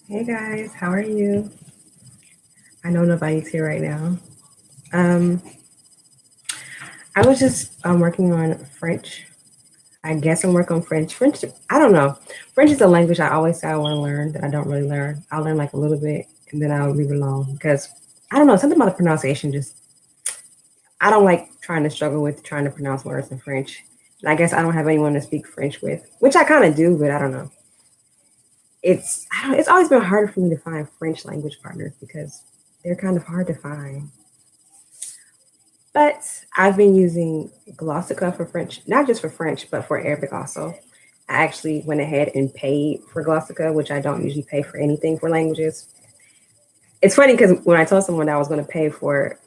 Hey guys, how are you? I know nobody's here right now. Um, I was just working on French. I guess I'm working on French. French, I don't know. French is a language I always say I want to learn that I don't really learn. I'll learn like a little bit and then I'll leave it alone because I don't know, something about the pronunciation just I don't like trying to struggle with trying to pronounce words in French. And I guess I don't have anyone to speak French with, which I kind of do, but I don't know. It's always been harder for me to find French language partners because they're kind of hard to find. But I've been using Glossica for French, not just for French, but for Arabic also. I actually went ahead and paid for Glossica, which I don't usually pay for anything for languages. It's funny because when I told someone that I was going to pay for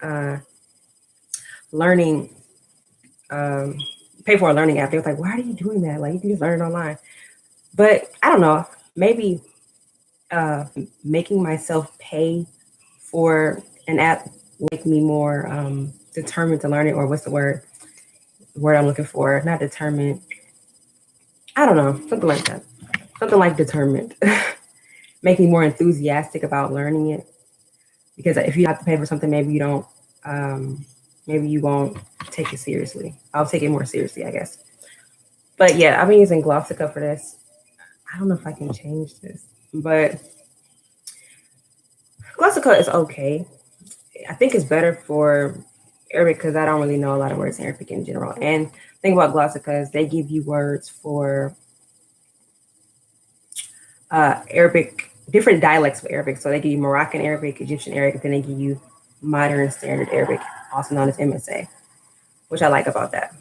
learning, um, pay for a learning app, they was like, "Why are you doing that? Like you can just learn it online." But I don't know. Maybe making myself pay for an app make me more determined to learn it, or what's the word? Word I'm looking for? Not determined. I don't know, something like that. Something like determined. Make me more enthusiastic about learning it. Because if you have to pay for something, um, maybe you won't take it seriously. I'll take it more seriously, I guess. But yeah, I've been using Glossica for this. I don't know if I can change this, but Glossica is okay. I think it's better for Arabic because I don't really know a lot of words in Arabic in general. And the thing about Glossica is they give you words for Arabic, different dialects of Arabic. So they give you Moroccan Arabic, Egyptian Arabic, then they give you modern standard Arabic, also known as MSA, which I like about that.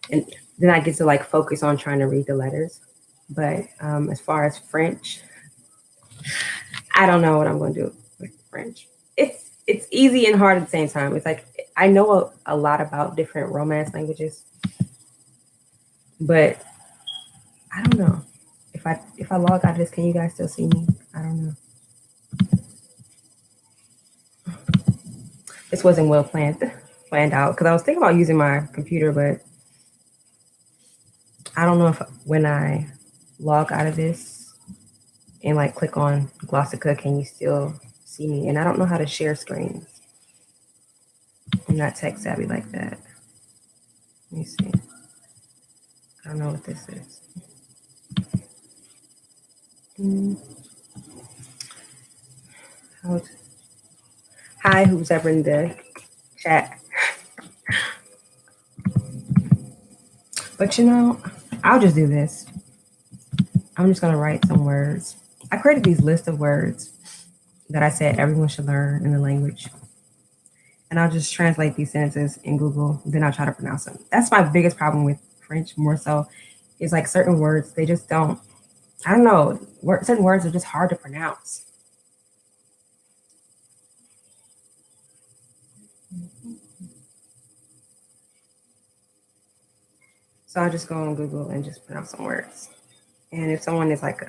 And then I get to like focus on trying to read the letters. But as far as French, I don't know what I'm going to do with French. It's easy and hard at the same time. It's like I know a lot about different Romance languages, but I don't know if I log out of this. Can you guys still see me? I don't know. This wasn't well planned out because I was thinking about using my computer, but I don't know if when I log out of this and like click on Glossica, can you still see me? And I don't know how to share screens. I'm not tech savvy like that. Let me see. I don't know what this is. Mm, Hi, who's ever in the chat? But I'll just do this. I'm just gonna write some words. I created these list of words that I said everyone should learn in the language. And I'll just translate these sentences in Google. Then I'll try to pronounce them. That's my biggest problem with French, more so, is like certain words, they just don't, I don't know, certain words are just hard to pronounce. So I'll just go on Google and just pronounce some words. And if someone is like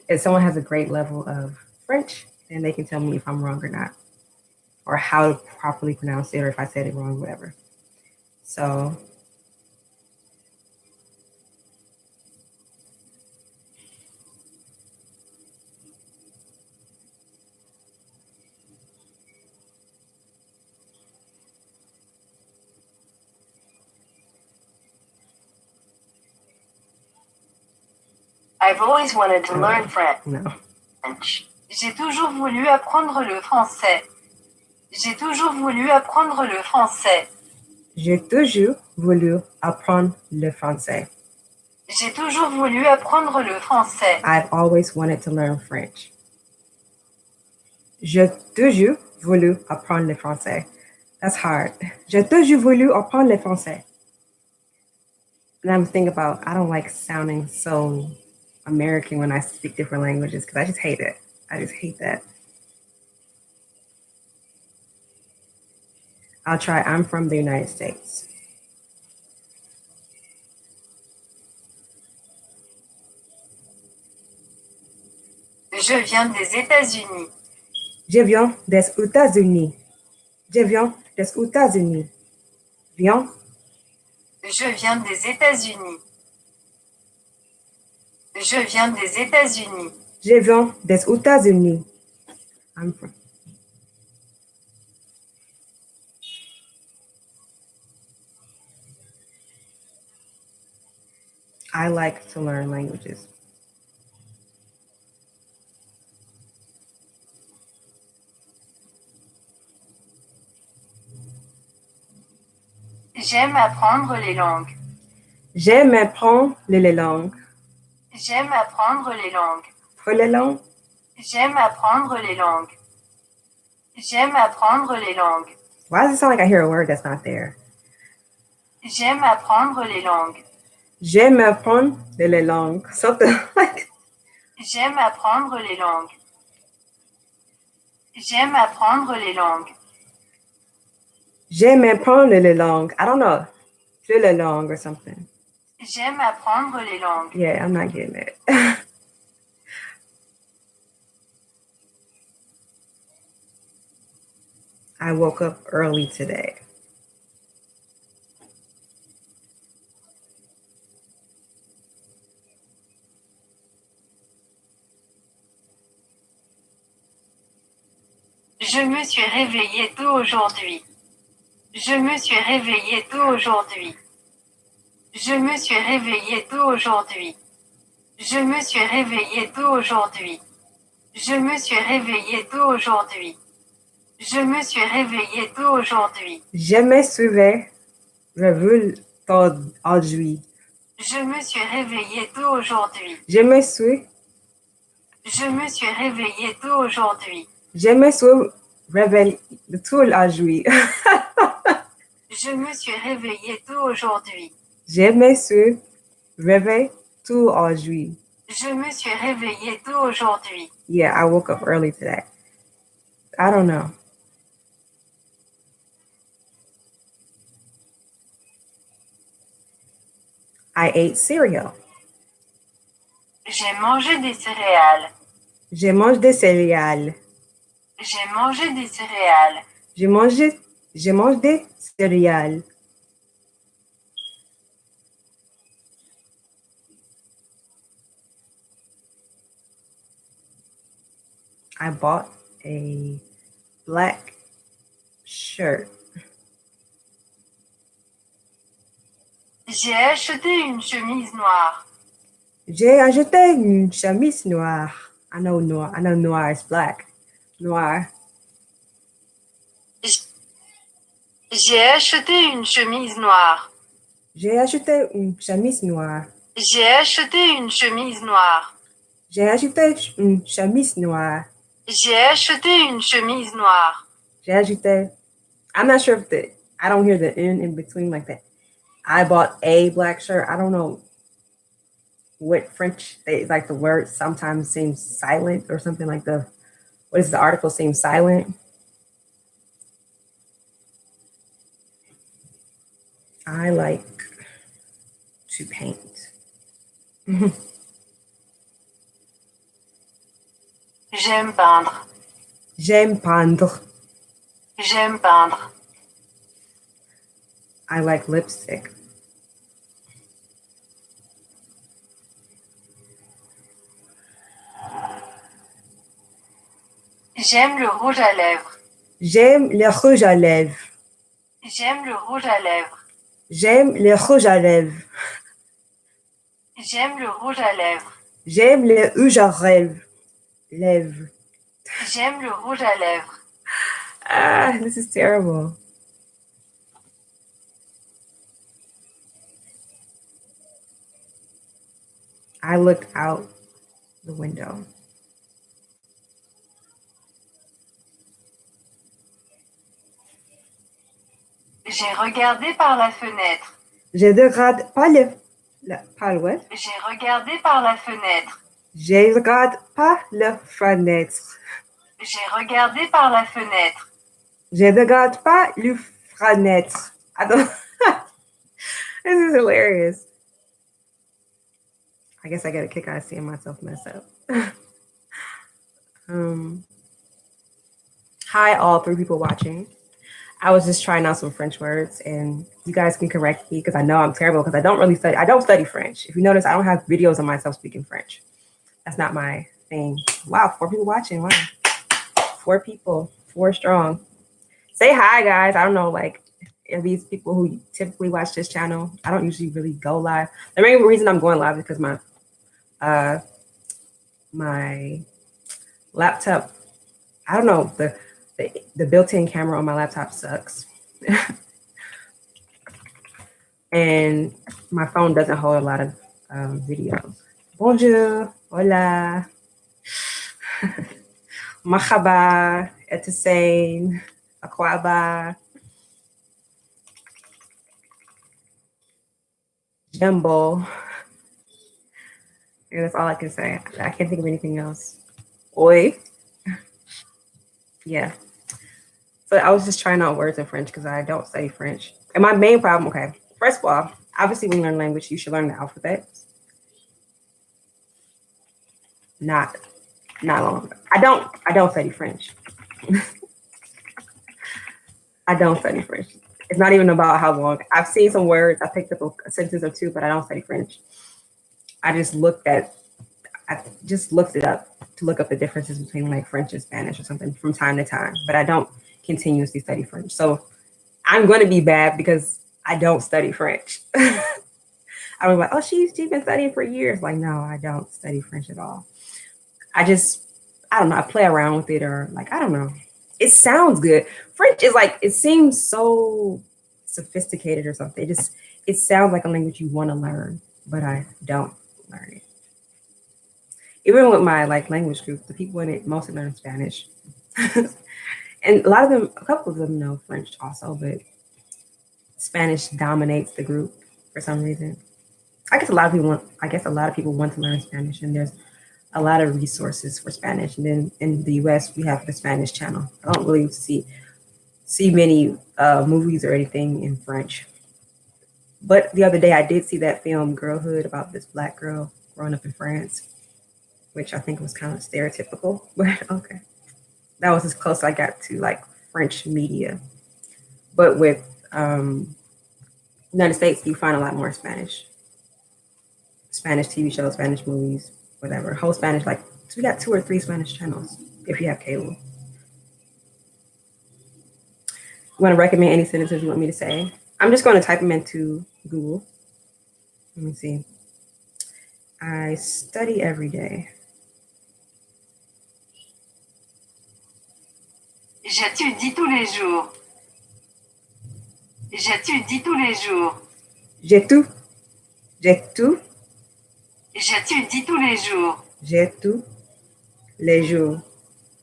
if someone has a great level of French, then they can tell me if I'm wrong or not, or how to properly pronounce it, or if I said it wrong, whatever. So I've always wanted to learn no. French. J'ai toujours voulu apprendre le français. J'ai toujours voulu apprendre le français. J'ai toujours voulu apprendre le français. J'ai toujours voulu apprendre le français. I've always wanted to learn French. J'ai toujours voulu apprendre le français. That's hard. J'ai toujours voulu apprendre le français. And I'm thinking about, I don't like sounding so American when I speak different languages because I just hate it. I just hate that. I'll try. I'm from the United States. Je viens des États-Unis. Je viens des États-Unis. Je viens des États-Unis. Viens. Je viens des États-Unis. Je viens des États-Unis. Je viens des États-Unis. I'm from. I like to learn languages. J'aime apprendre les langues. J'aime apprendre les langues. J'aime apprendre les langues. Pour les langues? J'aime apprendre les langues. J'aime apprendre les langues. Why does it sound like I hear a word that's not there? J'aime apprendre les langues. J'aime apprendre les langues. Something like. J'aime apprendre les langues. J'aime apprendre les langues. J'aime apprendre les langues. I don't know. Les langues or something. J'aime apprendre les langues. Yeah, I'm not getting it. I woke up early today. Je me suis réveillée tôt aujourd'hui. Je me suis réveillée tôt aujourd'hui. Je me suis réveillée tôt aujourd'hui. Je me suis réveillée tôt aujourd'hui. Je me suis réveillée tôt aujourd'hui. Je me suis réveillée tôt aujourd'hui. Je me suis réveillée tôt aujourd'hui. Je me suis réveillée tôt aujourd'hui. Je me suis. Je me suis réveillée tôt aujourd'hui. Je me suis réveillée tôt aujourd'hui. Je me suis réveillée tôt aujourd'hui. Je me suis réveillée tôt aujourd'hui. Je me suis réveillée tôt aujourd'hui. Yeah, I woke up early today. I don't know. I ate cereal. J'ai mangé des céréales. Je mange des céréales. J'ai mangé des céréales. Je mange des céréales. I bought a black shirt. J'ai acheté une chemise noire. J'ai acheté une chemise noire. I know noir is black. Noir. J'ai acheté une chemise noire. J'ai acheté une chemise noire. J'ai acheté une chemise noire. J'ai acheté une chemise noire. J'ai acheté une chemise noire. J'ai acheté. I'm not sure if I don't hear the N in between like that. I bought a black shirt. I don't know what French like the word sometimes seems silent or something like what is the article seems silent. I like to paint. J'aime peindre. J'aime peindre. J'aime peindre. I like lipstick. J'aime le rouge à lèvres. J'aime le rouge à lèvres. J'aime le rouge à lèvres. J'aime le rouge à lèvres. J'aime le rouge à lèvres. J'aime le rouge à lèvres. J'aime le rouge à lèvres. Ah, this is terrible. I looked out the window. J'ai regardé par la fenêtre. Je regarde pas what? J'ai regardé par la fenêtre. Je regarde pas la fenêtre. J'ai regardé par la fenêtre. Je regarde pas la fenêtre. I don't. This is hilarious. I guess I get a kick out of seeing myself mess up. Hi, all 3 people watching. I was just trying out some French words, and you guys can correct me because I know I'm terrible because I don't really study. I don't study French. If you notice, I don't have videos of myself speaking French. That's not my thing. Wow, 4 people watching. Wow, 4 people, 4 strong. Say hi, guys. I don't know, like, are these people who typically watch this channel? I don't usually really go live. The main reason I'm going live is because my laptop. I don't know, the built-in camera on my laptop sucks. And my phone doesn't hold a lot of videos. Bonjour, hola, marhaba, etisain, akwaba, jumbo. And that's all I can say. I can't think of anything else. Oi. Yeah. So I was just trying out words in French because I don't study French. And my main problem, okay, first of all, obviously when you learn language, you should learn the alphabet. Not long. I don't study French. I don't study French. It's not even about how long. I've seen some words, I picked up a sentence or two, but I don't study French. I just looked it up to look up the differences between like French and Spanish or something from time to time, but I don't continuously study French. So I'm going to be bad because I don't study French. I was like, oh, she's been studying for years. Like, no, I don't study French at all. I don't know, I play around with it, or like, I don't know. It sounds good. French is like, it seems so sophisticated or something. It sounds like a language you want to learn, but I don't learn it. Even with my like language group, the people in it mostly learn Spanish. And a couple of them know French also, but Spanish dominates the group for some reason. I guess a lot of people want to learn Spanish, and there's a lot of resources for Spanish. And then in the US, we have the Spanish channel. I don't really see many movies or anything in French. But the other day I did see that film Girlhood about this Black girl growing up in France, which I think was kind of stereotypical, but okay. That was as close I got to like French media. But with United States, you find a lot more Spanish TV shows, Spanish movies, whatever. Whole Spanish, like, so we got 2 or 3 Spanish channels if you have cable. You want to recommend any sentences you want me to say? I'm just going to type them into Google. Let me see. I study every day. J'étudie tous les jours. J'étudie tous les jours. J'étudie tous les jours. J'étudie les jours.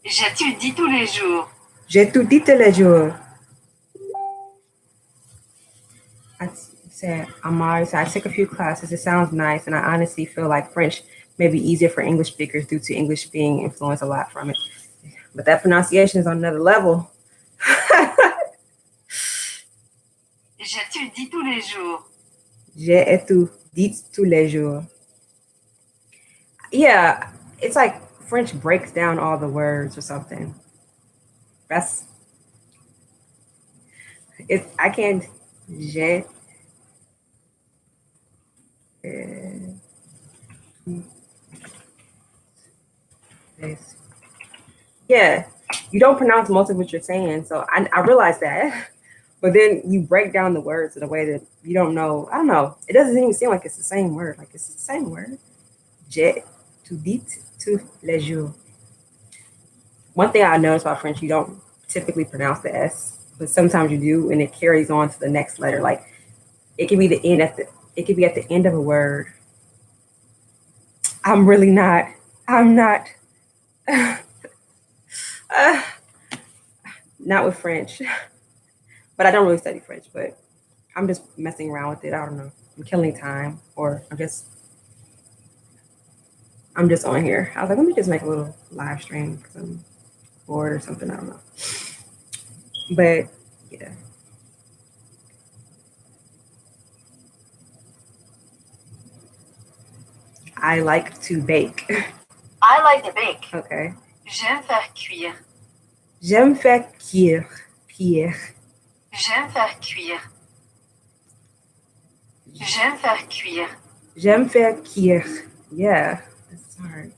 J'étudie tous les jours. J'étudie tous les jours. I said, Amari said, I took a few classes. It sounds nice, and I honestly feel like French may be easier for English speakers due to English being influenced a lot from it. But that pronunciation is on another level. J'étudie tous les jours. J'étudie tous les jours. Yeah, it's like French breaks down all the words or something. That's it. I can't. Yeah, you don't pronounce most of what you're saying, so I realize that. But then you break down the words in a way that you don't know. I don't know. It doesn't even seem like it's the same word. Like it's the same word. J'étudie tous les jours. One thing I noticed about French, you don't typically pronounce the S, but sometimes you do, and it carries on to the next letter. Like it could be it could be at the end of a word. I'm not not with French, but I don't really study French, but I'm just messing around with it. I don't know. I'm killing time, or I'm just on here. I was like, let me just make a little live stream because I'm bored or something. I don't know. But yeah. I like to bake. I like to bake. Okay. J'aime faire cuire. J'aime faire cuire. J'aime faire cuire. J'aime faire cuire. J'aime faire cuire. Yeah, that's hard.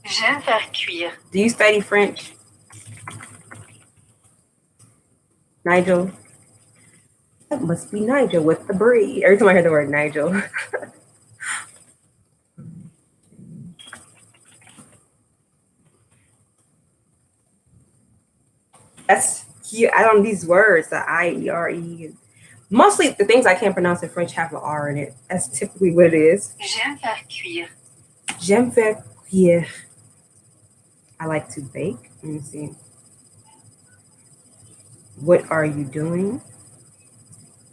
J'aime faire cuire. Do you study French? Nigel? That must be Nigel with the brie. Every time I hear the word Nigel. That's cute. I don't these words, the I-E-R-E. Mostly the things I can't pronounce in French have an R in it. That's typically what it is. J'aime faire cuire. J'aime faire cuire. I like to bake. Let me see. What are you doing?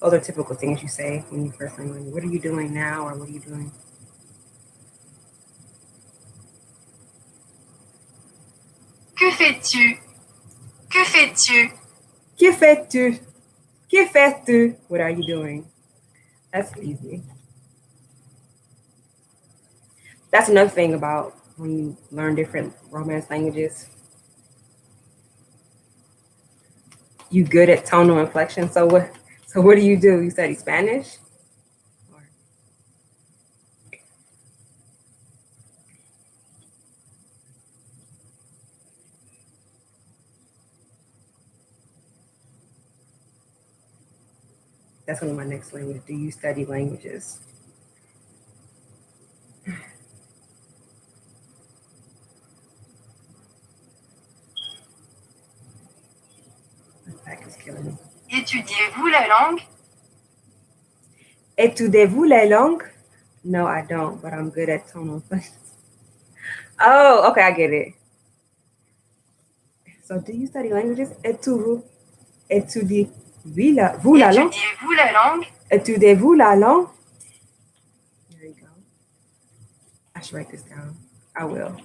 Those are typical things you say when you first learn. What are you doing now, or what are you doing? Que fais-tu? Que fais-tu? Que fais-tu? Que fais-tu? What are you doing? That's easy. That's another thing about when you learn different Romance languages. You good at tonal inflection. So what do? You study Spanish? That's one of my next languages. Do you study languages? That is killing me. Étudiez-vous la langue? Étudiez-vous la langue? No, I don't, but I'm good at tonal inflection. Oh, okay, I get it. So do you study languages? Étudiez-vous la langue? Étudiez-vous la langue? Étudiez-vous la langue? There you go. I should write this down. I will.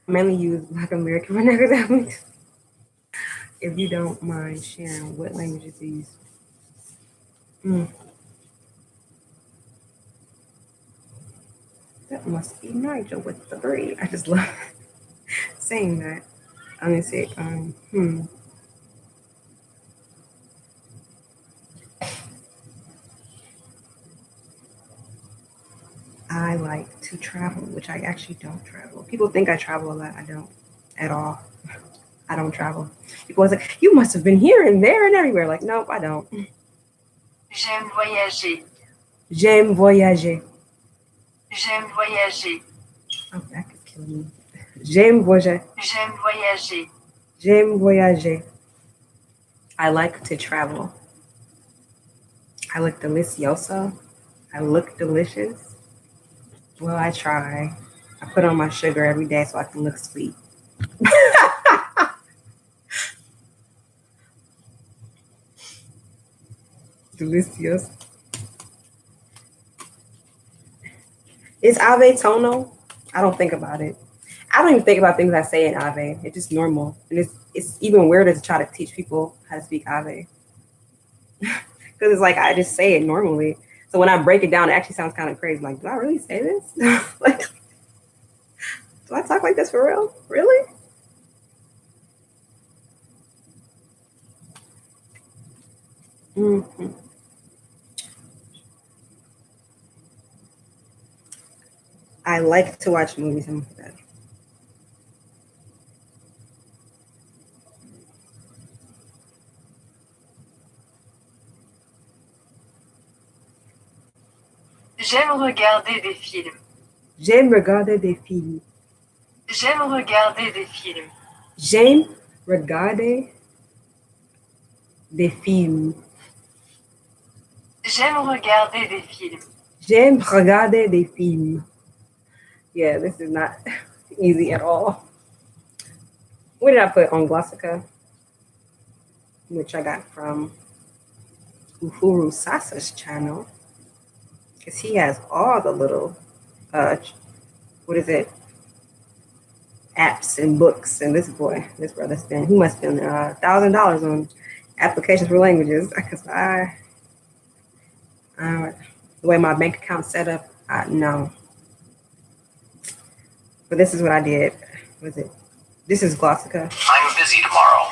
I mainly use Black American vernacular. If you don't mind sharing, what languages do you use? That must be Nigel with the brie. I just love saying that. I'm gonna say, I like to travel, which I actually don't travel. People think I travel a lot. I don't at all. I don't travel. People always like, you must have been here and there and everywhere. Like, nope, I don't. J'aime voyager. J'aime voyager. J'aime voyager. Oh, that is killing me. J'aime voyager. J'aime voyager. J'aime voyager. I like to travel. I look delicioso. I look delicious. Well, I try. I put on my sugar every day so I can look sweet. Delicious. Is Ave tonal? I don't think about it. I don't even think about things I say in Ave. It's just normal. And it's even weirder to try to teach people how to speak Ave. Because it's like I just say it normally. So when I break it down, it actually sounds kind of crazy. Like, do I really say this? Like, do I talk like this for real? Really? Mm-hmm. I like to watch movies. I'm bad. J'aime regarder des films. J'aime regarder des films. J'aime regarder des films. J'aime regarder des films. J'aime regarder des films. J'aime regarder des films. Yeah, this is not easy at all. What did I put on Glossica? Which I got from Uhuru Sasa's channel. Because he has all the little, apps and books. And this brother he must spend $1,000 on applications for languages. Because the way my bank account's set up, no. But this is what I did. Was it? This is Glossica. I'm busy tomorrow.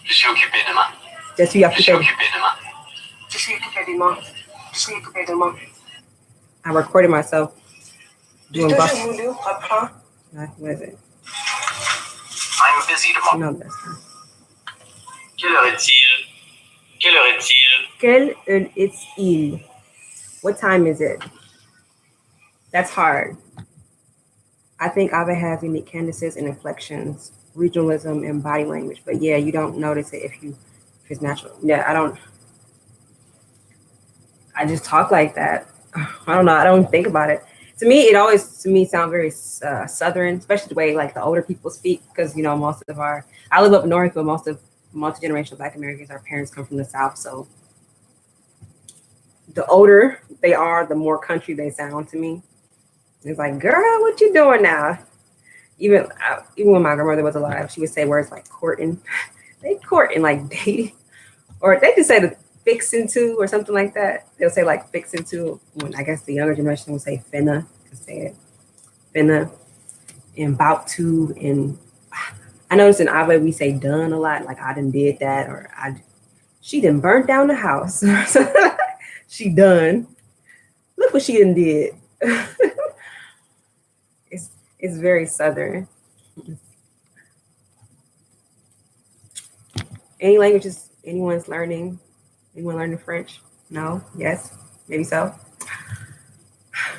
Je suis occupé demain. Je suis Je suis occupé. occupé demain. Je suis occupé demain. Je suis occupé demain. I recorded myself doing Glossica. What is it? I'm busy tomorrow. No, that's not. Quelle heure est-il? Quelle heure est-il? Quelle heure est-il? What time is it? That's hard. I think Ava has unique cadences and inflections, regionalism, and body language. But yeah, you don't notice it if it's natural. Yeah, I just talk like that. I don't know. I don't think about it. To me, it always sounds very Southern, especially the way like the older people speak. Because I live up north, but most of multi-generational Black Americans, our parents come from the South. So the older they are, the more country they sound to me. It's like, girl, what you doing now? Even when my grandmother was alive, she would say words like courting. They courting like dating. Or they just say the fixing to or something like that. They'll say like fixing to when I guess the younger generation would say finna. Say it. Finna and bout to. And I noticed in Ava we say done a lot, like I done did that, or she done burnt down the house. She done. Look what she done did. It's very Southern. Any languages anyone's learning? Anyone learning French? No? Yes? Maybe so?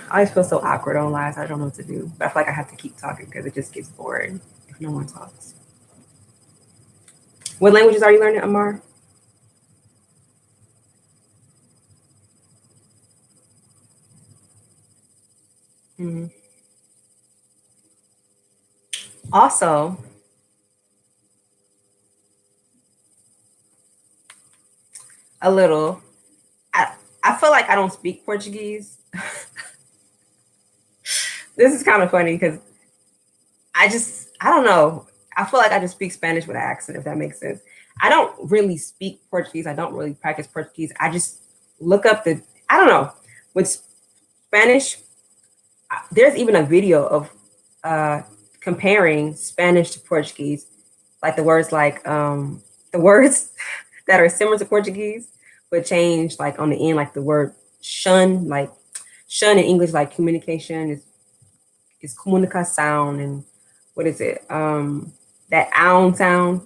I always feel so awkward on lives. I don't know what to do. But I feel like I have to keep talking because it just gets boring if no one talks. What languages are you learning, Amar? Also, a little. I feel like I don't speak Portuguese. This is kind of funny because I don't know. I feel like I just speak Spanish with an accent, if that makes sense. I don't really speak Portuguese. I don't really practice Portuguese. I just look up I don't know. With Spanish, there's even a video of comparing Spanish to Portuguese. Like the words the words that are similar to Portuguese, but change like on the end, like the word shun, like shun in English, like communication is comunicação, and what is it? That own sound.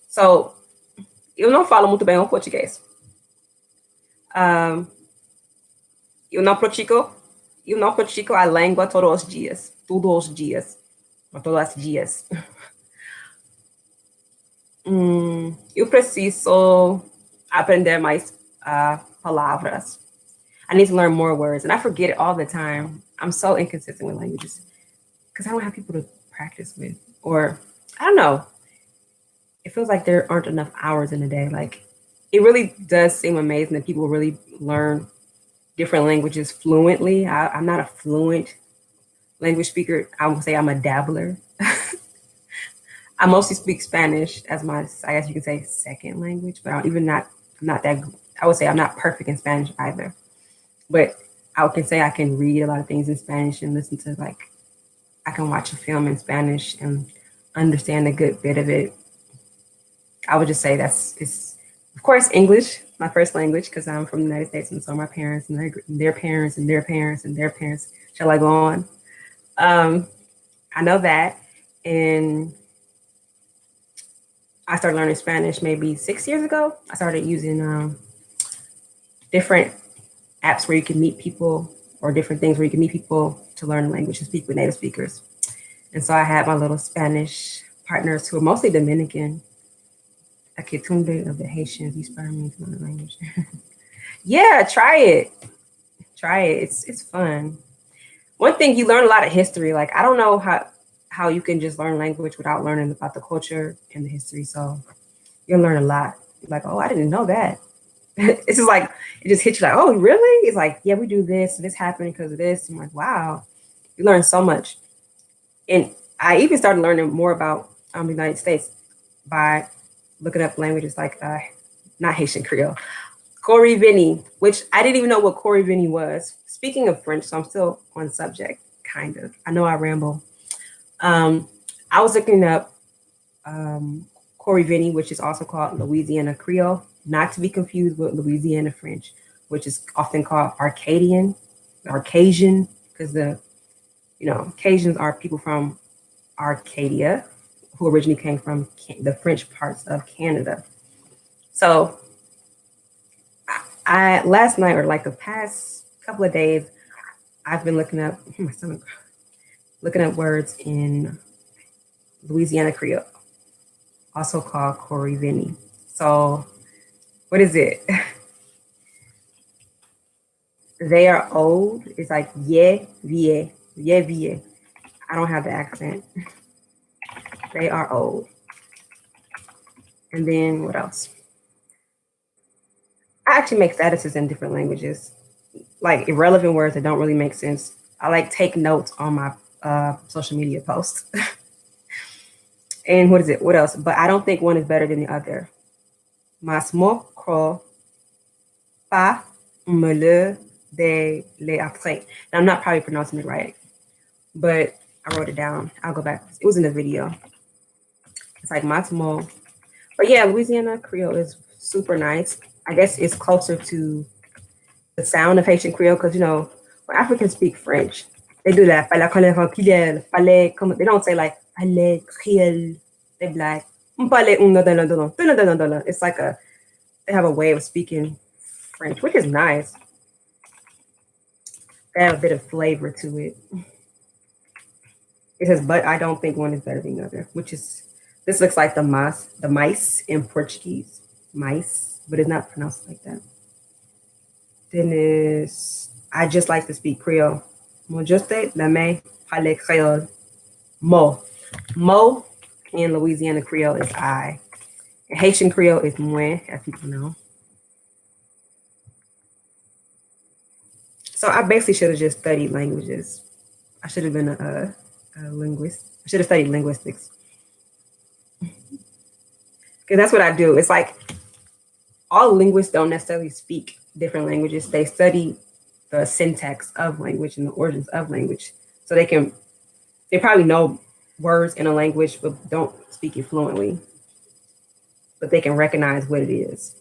So eu não falo muito bem o português. Eu não pratico a língua todos os dias. Todos os dias. Todos os dias. Eu preciso aprender mais palavras. I need to learn more words, and I forget it all the time. I'm so inconsistent with languages because I don't have people to practice with, or I don't know. It feels like there aren't enough hours in a day. Like it really does seem amazing that people really learn different languages fluently. I'm not a fluent language speaker. I would say I'm a dabbler. I mostly speak Spanish as my, I guess you could say, second language, but I'm not that, I would say I'm not perfect in Spanish either. But I can say I can read a lot of things in Spanish and listen to, like, I can watch a film in Spanish and understand a good bit of it. I would just say it's of course English, my first language, because I'm from the United States, and so my parents and their parents and their parents and their parents. Shall I go on? I know that, and I started learning Spanish maybe 6 years ago. I started using different apps where you can meet people, or different things where you can meet people to learn the language and speak with native speakers. And so I had my little Spanish partners who are mostly Dominican. A Kitunde of the Haitians, you spur me to learn the language. Yeah, try it. It's fun. One thing, you learn a lot of history. Like, I don't know how you can just learn language without learning about the culture and the history. So you'll learn a lot. You're like, oh, I didn't know that. It's just like, it just hits you like, oh, really? It's like, yeah, we do this. This happened because of this. I'm like, wow, you learn so much. And I even started learning more about the United States by looking up languages like, not Haitian Creole, Corrivini, which I didn't even know what Corrivini was. Speaking of French, so I'm still on subject. kind of. I know I ramble. I was looking up Corey Vinny, which is also called Louisiana Creole, not to be confused with Louisiana French, which is often called Arcadian, Arcasian, because Cajuns are people from Arcadia who originally came from the French parts of Canada. So I last night or like the past couple of days, I've been looking up words in Louisiana Creole, also called Corey Vinny. So what is it? They are old. It's like yeah, vie, yeah, vie. I don't have the accent. They are old. And then what else? I actually make statuses in different languages, like irrelevant words that don't really make sense. I like take notes on my social media posts. And what is it? What else? But I don't think one is better than the other. Mas mokro pas me le de le après. Now, I'm not probably pronouncing it right, but I wrote it down. I'll go back. It was in the video. It's like Matimo. But yeah, Louisiana Creole is super nice. I guess it's closer to the sound of Haitian Creole because, when Africans speak French, they do that. They don't say like, Creole. They be like, it's like they have a way of speaking French, which is nice. They have a bit of flavor to it. It says, but I don't think one is better than the other, this looks like the mice in Portuguese. Mice, but it's not pronounced like that. Then I just like to speak Creole. Moi juste l'aime parler Creole. Mo in Louisiana Creole is I. And Haitian Creole is moi, as people know. So I basically should have just studied languages. I should have been a linguist. I should have studied linguistics. Because that's what I do. It's like all linguists don't necessarily speak different languages. They study the syntax of language and the origins of language. So they probably know words in a language, but don't speak it fluently. But they can recognize what it is.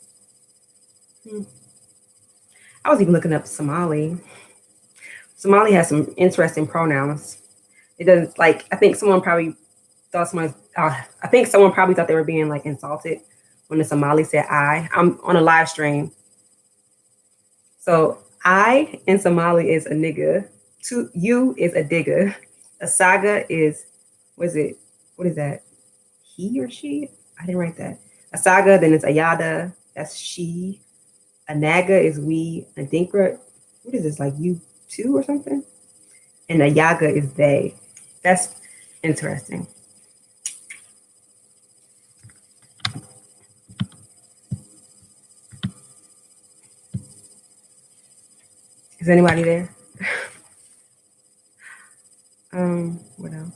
I was even looking up Somali. Somali has some interesting pronouns. It doesn't I think someone probably thought they were being like insulted when the Somali said I. I'm on a live stream. So I in Somali is a nigga. You is a digger. A saga is, what is that? He or she? I didn't write that. A saga, then it's a yada, that's she. A naga is we. A dinkra, what is this, like you too or something? And a yaga is they. That's interesting. Is anybody there? What else?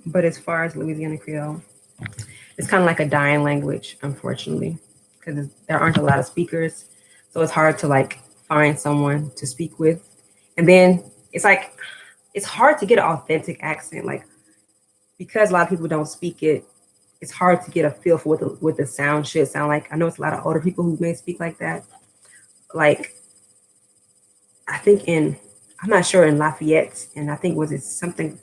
But as far as Louisiana Creole, it's kind of like a dying language, unfortunately, because there aren't a lot of speakers. So it's hard to find someone to speak with. And then it's hard to get an authentic accent. Because a lot of people don't speak it, it's hard to get a feel for what the sound should sound like. I know it's a lot of older people who may speak like that. I think I'm not sure in Lafayette, and I think was it something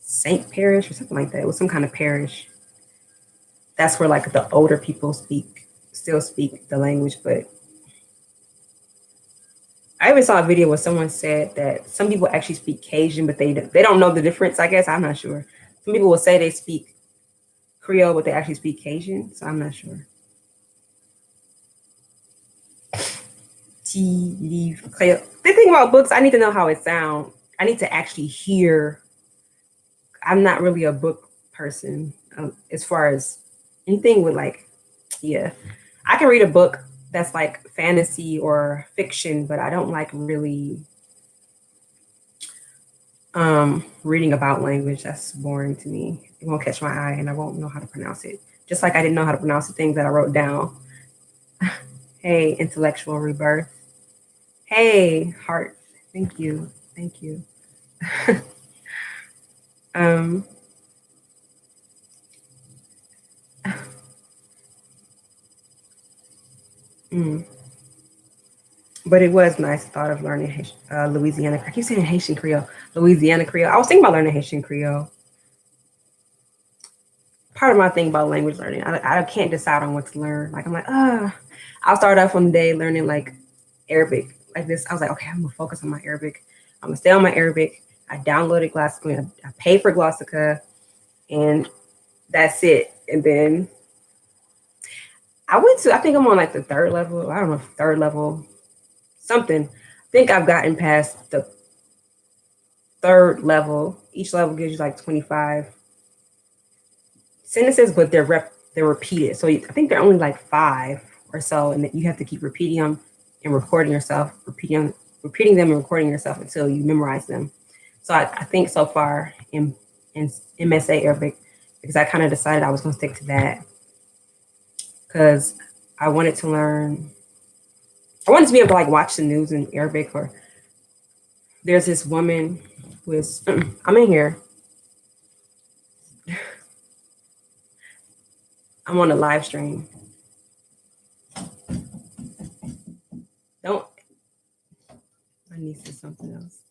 St. Parish or something like that. It was some kind of parish. That's where the older people still speak the language. But I even saw a video where someone said that some people actually speak Cajun, but they don't know the difference. I guess I'm not sure. Some people will say they speak Creole, but they actually speak Cajun, so I'm not sure. The thing about books, I need to know how it sounds. I need to actually hear. I'm not really a book person as far as anything with I can read a book that's fantasy or fiction, but I don't really reading about language. That's boring to me. It won't catch my eye and I won't know how to pronounce it. just like I didn't know how to pronounce the things that I wrote down. Hey, intellectual rebirth. Hey, heart. Thank you. Thank you. um, mm. But it was nice thought of learning Louisiana. I keep saying Haitian Creole, Louisiana Creole. I was thinking about learning Haitian Creole. Part of my thing about language learning, I can't decide on what to learn. Like I'm like, I'll start off one day learning like Arabic, like this. I was like, okay, I'm gonna focus on my Arabic. I'm gonna stay on my Arabic. I downloaded Glossica. I paid for Glossica, and that's it. And then I think I'm on like the third level. I don't know, third level, something. I think I've gotten past the third level. Each level gives you like 25 sentences, but they're repeated. So I think they're only like 5 or so, and you have to keep repeating them and recording yourself, repeating them and recording yourself until you memorize them. So I think so far in MSA Arabic, because I kind of decided I was going to stick to that because I wanted to be able to like watch the news in Arabic. Or there's this woman who is, I'm in here. I'm on a live stream. My niece is something else.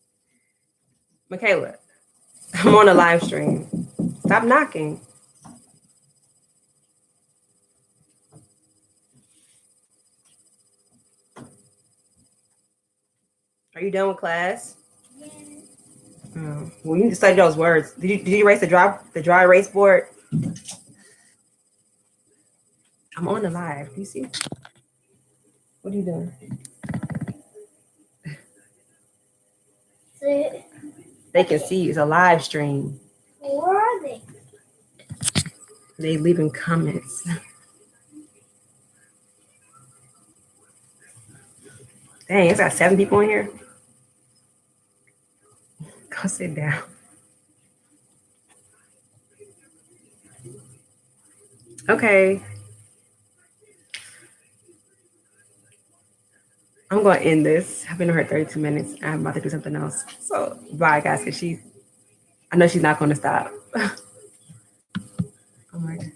Michaela, I'm on a live stream. Stop knocking. Are you done with class? Yeah. Oh, well, you need to study those words. Did you erase the dry erase board? I'm on the live. Do you see? What are you doing? So, They can see you. It's a live stream. where are they? They leaving comments. Dang, it's got 7 people in here. Go sit down. Okay. I'm going to end this. I've been on her 32 minutes. I'm about to do something else. So, bye, guys, because I know she's not going to stop. Oh, my God.